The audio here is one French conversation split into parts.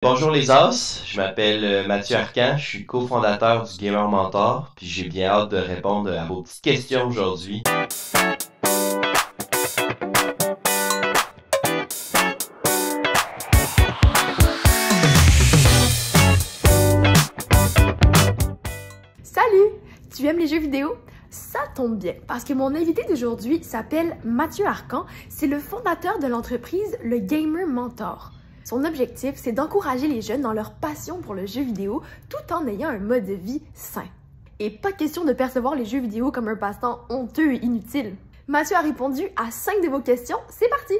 Bonjour les As, je m'appelle Mathieu Arcan, je suis cofondateur du Gamer Mentor, puis j'ai bien hâte de répondre à vos petites questions aujourd'hui. Salut! Tu aimes les jeux vidéo? Ça tombe bien, parce que mon invité d'aujourd'hui s'appelle Mathieu Arcan. C'est le fondateur de l'entreprise Le Gamer Mentor. Son objectif, c'est d'encourager les jeunes dans leur passion pour le jeu vidéo tout en ayant un mode de vie sain. Et pas question de percevoir les jeux vidéo comme un passe-temps honteux et inutile. Mathieu a répondu à 5 de vos questions, c'est parti!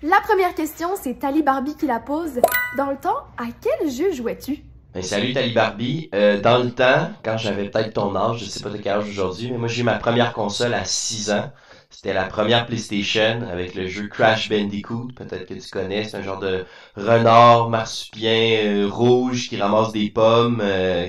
La première question, c'est Tali Barbie qui la pose. Dans le temps, à quel jeu jouais-tu? Ben, salut Tali Barbie, dans le temps, quand j'avais peut-être ton âge, je sais pas de quel âge aujourd'hui, mais moi j'ai eu ma première console à 6 ans. C'était la première PlayStation avec le jeu Crash Bandicoot, peut-être que tu connais, c'est un genre de renard marsupien rouge qui ramasse des pommes,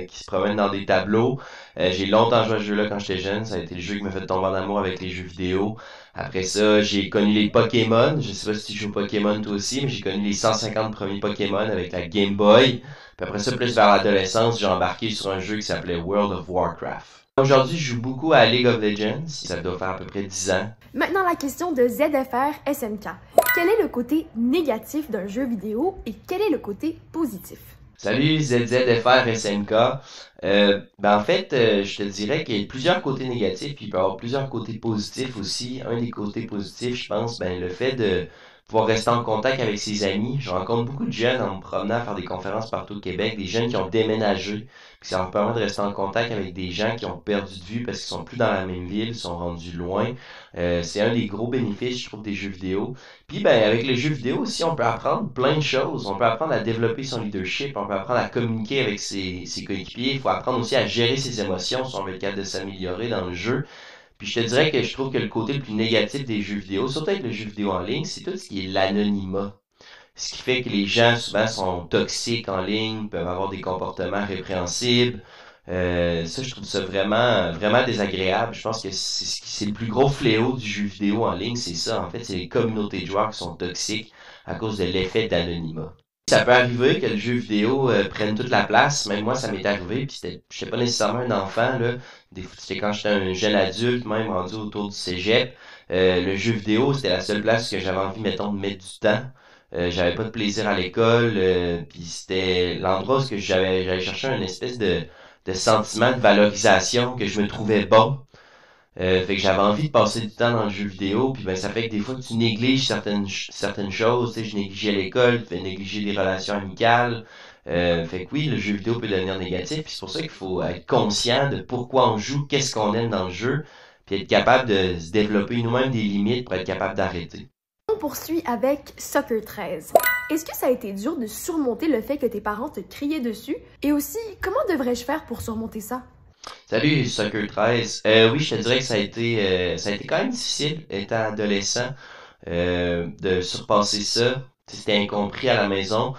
qui se promène dans des tableaux. J'ai longtemps joué à ce jeu-là quand j'étais jeune, ça a été le jeu qui m'a fait tomber en amour avec les jeux vidéo. Après ça, j'ai connu les Pokémon, je sais pas si tu joues Pokémon toi aussi, mais j'ai connu les 150 premiers Pokémon avec la Game Boy. Puis après ça, plus vers l'adolescence, j'ai embarqué sur un jeu qui s'appelait World of Warcraft. Aujourd'hui, je joue beaucoup à League of Legends, ça doit faire à peu près 10 ans. Maintenant, la question de ZFR SMK. Quel est le côté négatif d'un jeu vidéo et quel est le côté positif? Salut ZZFR SMK. En fait, je te dirais qu'il y a plusieurs côtés négatifs, puis il peut y avoir plusieurs côtés positifs aussi. Un des côtés positifs, je pense, le fait de pouvoir rester en contact avec ses amis. Je rencontre beaucoup de jeunes en me promenant à faire des conférences partout au Québec, des jeunes qui ont déménagé, puis ça leur permet de rester en contact avec des gens qui ont perdu de vue parce qu'ils sont plus dans la même ville, sont rendus loin. C'est un des gros bénéfices, je trouve, des jeux vidéo. Puis avec les jeux vidéo aussi, on peut apprendre plein de choses. On peut apprendre à développer son leadership, on peut apprendre à communiquer avec ses coéquipiers. Il faut apprendre aussi à gérer ses émotions si on veut être capable de s'améliorer dans le jeu. Puis je te dirais que je trouve que le côté le plus négatif des jeux vidéo, surtout avec le jeu vidéo en ligne, c'est tout ce qui est l'anonymat. Ce qui fait que les gens souvent sont toxiques en ligne, peuvent avoir des comportements répréhensibles. Ça, je trouve ça vraiment désagréable. Je pense que c'est le plus gros fléau du jeu vidéo en ligne, c'est ça. En fait, c'est les communautés de joueurs qui sont toxiques à cause de l'effet d'anonymat. Ça peut arriver que le jeu vidéo prenne toute la place. Même moi, ça m'est arrivé. Puis j'étais pas nécessairement un enfant là. C'était quand j'étais un jeune adulte, même rendu autour du cégep. Le jeu vidéo, c'était la seule place que j'avais envie, mettons, de mettre du temps. J'avais pas de plaisir à l'école. Puis c'était l'endroit où j'allais chercher une espèce de sentiment de valorisation que je me trouvais bon. Fait que j'avais envie de passer du temps dans le jeu vidéo, puis ça fait que des fois tu négliges certaines choses, tu sais, je négligeais l'école, tu fais négliger des relations amicales. Fait que oui, le jeu vidéo peut devenir négatif, puis c'est pour ça qu'il faut être conscient de pourquoi on joue, qu'est-ce qu'on aime dans le jeu, puis être capable de se développer nous-mêmes des limites pour être capable d'arrêter. On poursuit avec Soccer 13. Est-ce que ça a été dur de surmonter le fait que tes parents te criaient dessus? Et aussi, comment devrais-je faire pour surmonter ça? Salut Soccer 13. Oui, je te dirais que ça a été quand même difficile étant adolescent de surpasser ça. C'était incompris à la maison.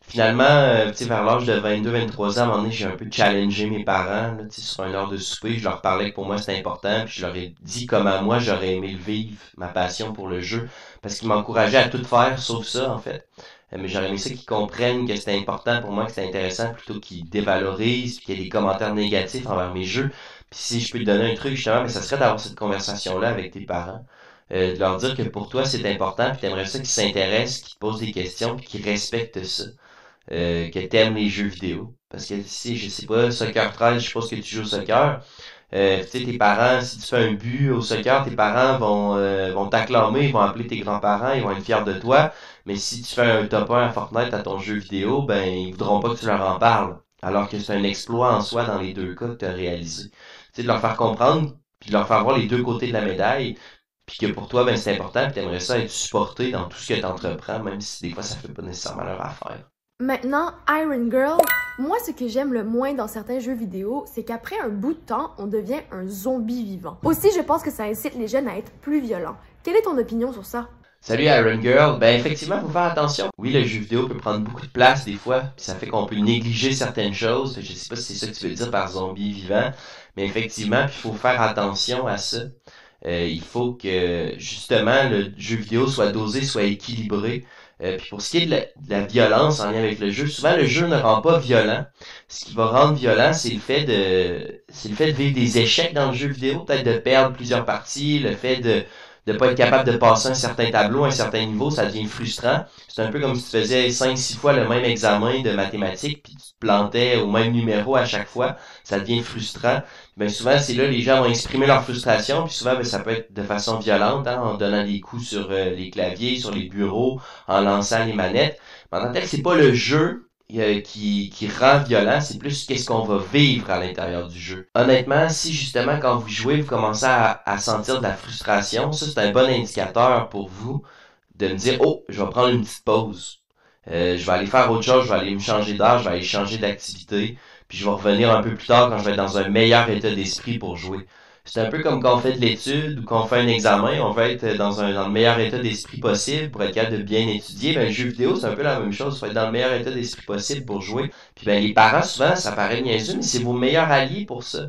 Finalement, vers l'âge de 22-23 ans, à un moment donné, j'ai un peu challengé mes parents, là, sur une heure de souper. Je leur parlais que pour moi c'était important, puis je leur ai dit comment moi j'aurais aimé le vivre, ma passion pour le jeu, parce qu'ils m'encourageaient à tout faire, sauf ça, en fait. Mais j'aurais aimé ça qu'ils comprennent que c'était important pour moi, que c'était intéressant, plutôt qu'ils dévalorisent, puis qu'il y ait des commentaires négatifs envers mes jeux. Puis si je peux te donner un truc, justement, mais ça serait d'avoir cette conversation-là avec tes parents. De leur dire que pour toi c'est important, puis t'aimerais ça qu'ils s'intéressent, qu'ils te posent des questions, puis qu'ils respectent ça. Que t'aimes les jeux vidéo. Parce que si, je sais pas, Soccer 13, je suppose que tu joues au soccer. Tu sais, tes parents, si tu fais un but au soccer, tes parents vont t'acclamer, ils vont appeler tes grands-parents, ils vont être fiers de toi. Mais si tu fais un top 1 à Fortnite à ton jeu vidéo, ben ils voudront pas que tu leur en parles. Alors que c'est un exploit en soi dans les deux cas que tu as réalisé. Tu sais, de leur faire comprendre, puis de leur faire voir les deux côtés de la médaille, puis que pour toi, ben c'est important, puis t'aimerais ça être supporté dans tout ce que tu entreprends, même si des fois ça fait pas nécessairement leur affaire. Maintenant, Iron Girl, moi ce que j'aime le moins dans certains jeux vidéo, c'est qu'après un bout de temps, on devient un zombie vivant. Aussi, je pense que ça incite les jeunes à être plus violents. Quelle est ton opinion sur ça? Salut Iron Girl, effectivement, faut faire attention. Oui, le jeu vidéo peut prendre beaucoup de place des fois, puis ça fait qu'on peut négliger certaines choses. Je sais pas si c'est ça que tu veux dire par zombie vivant, mais effectivement, il faut faire attention à ça. Il faut que justement le jeu vidéo soit dosé, soit équilibré. Puis pour ce qui est de la violence en lien avec le jeu, souvent le jeu ne rend pas violent. Ce qui va rendre violent, c'est le fait de vivre des échecs dans le jeu vidéo, peut-être de perdre plusieurs parties, le fait de pas être capable de passer un certain tableau, un certain niveau, ça devient frustrant. C'est un peu comme si tu faisais 5-6 fois le même examen de mathématiques, puis tu te plantais au même numéro à chaque fois, ça devient frustrant. Ben souvent, c'est là les gens vont exprimer leur frustration, puis souvent, ben, ça peut être de façon violente, hein, en donnant des coups sur les claviers, sur les bureaux, en lançant les manettes. Mais en tant que tel, c'est pas le jeu qui rend violent, c'est plus qu'est-ce qu'on va vivre à l'intérieur du jeu. Honnêtement, si justement quand vous jouez, vous commencez à sentir de la frustration, ça c'est un bon indicateur pour vous de me dire, oh, je vais prendre une petite pause. Je vais aller faire autre chose, je vais aller me changer d'air, je vais aller changer d'activité, puis je vais revenir un peu plus tard quand je vais être dans un meilleur état d'esprit pour jouer. C'est un peu comme quand on fait de l'étude ou quand on fait un examen, on va être dans le meilleur état d'esprit possible pour être capable de bien étudier. Ben, le jeu vidéo, c'est un peu la même chose. Il faut être dans le meilleur état d'esprit possible pour jouer. Puis ben, les parents, souvent, ça paraît niaiseux, mais c'est vos meilleurs alliés pour ça.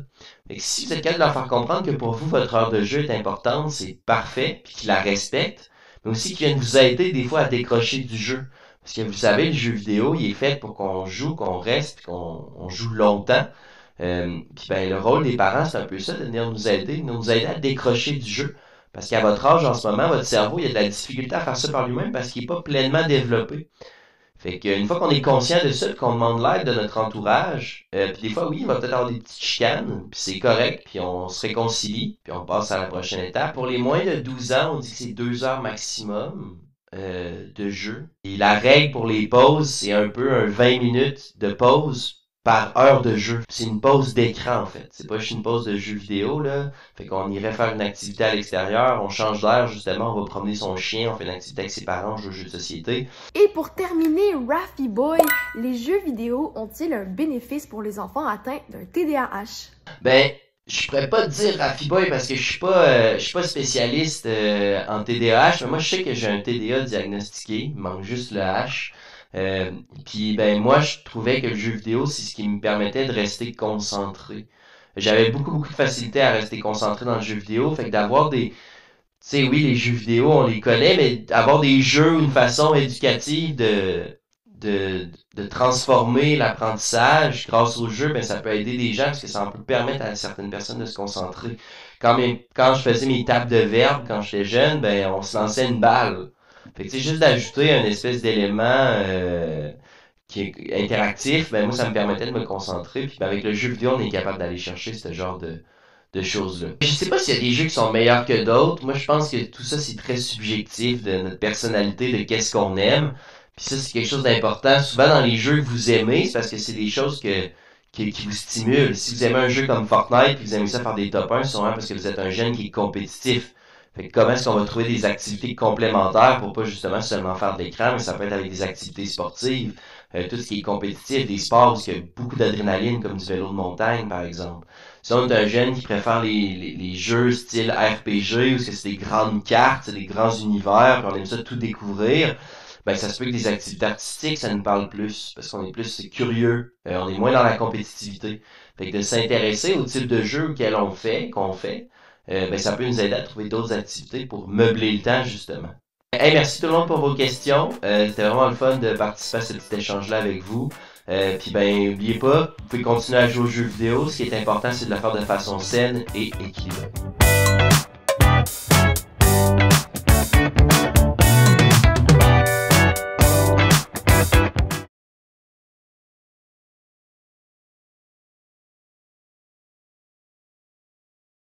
Fait que si vous êtes capable de leur faire comprendre que pour vous, votre heure de jeu est importante, c'est parfait, puis qu'ils la respectent, mais aussi qu'ils viennent vous aider des fois à décrocher du jeu. Parce que vous savez, le jeu vidéo, il est fait pour qu'on joue, qu'on reste, qu'on joue longtemps. Puis ben le rôle des parents, c'est un peu ça, de venir nous aider à décrocher du jeu. Parce qu'à votre âge, en ce moment, votre cerveau, il a de la difficulté à faire ça par lui-même parce qu'il n'est pas pleinement développé. Fait qu'une fois qu'on est conscient de ça, qu'on demande l'aide de notre entourage, puis des fois, oui, il va peut-être avoir des petites chicanes, puis c'est correct, puis on se réconcilie, puis on passe à la prochaine étape. Pour les moins de 12 ans, on dit que c'est 2 heures maximum de jeu. Et la règle pour les pauses, c'est un peu un 20 minutes de pause par heure de jeu. C'est une pause d'écran, en fait. C'est pas juste une pause de jeu vidéo, là. Fait qu'on irait faire une activité à l'extérieur, on change d'air, justement, on va promener son chien, on fait une activité avec ses parents, on joue aux jeux de société. Et pour terminer, Raffy Boy, les jeux vidéo ont-ils un bénéfice pour les enfants atteints d'un TDAH? Ben, je pourrais pas te dire Raffy Boy parce que je suis pas spécialiste en TDAH, mais moi je sais que j'ai un TDA diagnostiqué, il manque juste le H. Puis ben moi je trouvais que le jeu vidéo c'est ce qui me permettait de rester concentré. J'avais beaucoup de facilité à rester concentré dans le jeu vidéo, fait que d'avoir des, tu sais oui les jeux vidéo on les connaît, mais avoir des jeux une façon éducative de transformer l'apprentissage grâce au jeu, ben ça peut aider des gens parce que ça peut permettre à certaines personnes de se concentrer. Quand je faisais mes tables de verbes quand j'étais jeune, ben on se lançait une balle. Fait que tu sais, juste d'ajouter un espèce d'élément qui est interactif, ben moi ça me permettait de me concentrer. Puis ben, avec le jeu vidéo, on est capable d'aller chercher ce genre de choses-là. Je sais pas s'il y a des jeux qui sont meilleurs que d'autres. Moi je pense que tout ça c'est très subjectif de notre personnalité, de qu'est-ce qu'on aime. Puis ça c'est quelque chose d'important. Souvent dans les jeux que vous aimez, c'est parce que c'est des choses qui vous stimulent. Si vous aimez un jeu comme Fortnite, puis vous aimez ça faire des top 1, c'est sûrement parce que vous êtes un jeune qui est compétitif. Fait que comment est-ce qu'on va trouver des activités complémentaires pour pas justement seulement faire de l'écran, mais ça peut être avec des activités sportives, tout ce qui est compétitif, des sports où il y a beaucoup d'adrénaline, comme du vélo de montagne, par exemple. Si on est un jeune qui préfère les jeux style RPG, où c'est des grandes cartes, des grands univers, puis on aime ça tout découvrir, ben ça se peut que des activités artistiques, ça nous parle plus, parce qu'on est plus curieux, on est moins dans la compétitivité. Fait que de s'intéresser au type de jeu qu'on fait, ben ça peut nous aider à trouver d'autres activités pour meubler le temps, justement. Hey, merci tout le monde pour vos questions. C'était vraiment le fun de participer à ce petit échange-là avec vous. Puis ben, n'oubliez pas, vous pouvez continuer à jouer aux jeux vidéo. Ce qui est important, c'est de le faire de façon saine et équilibrée.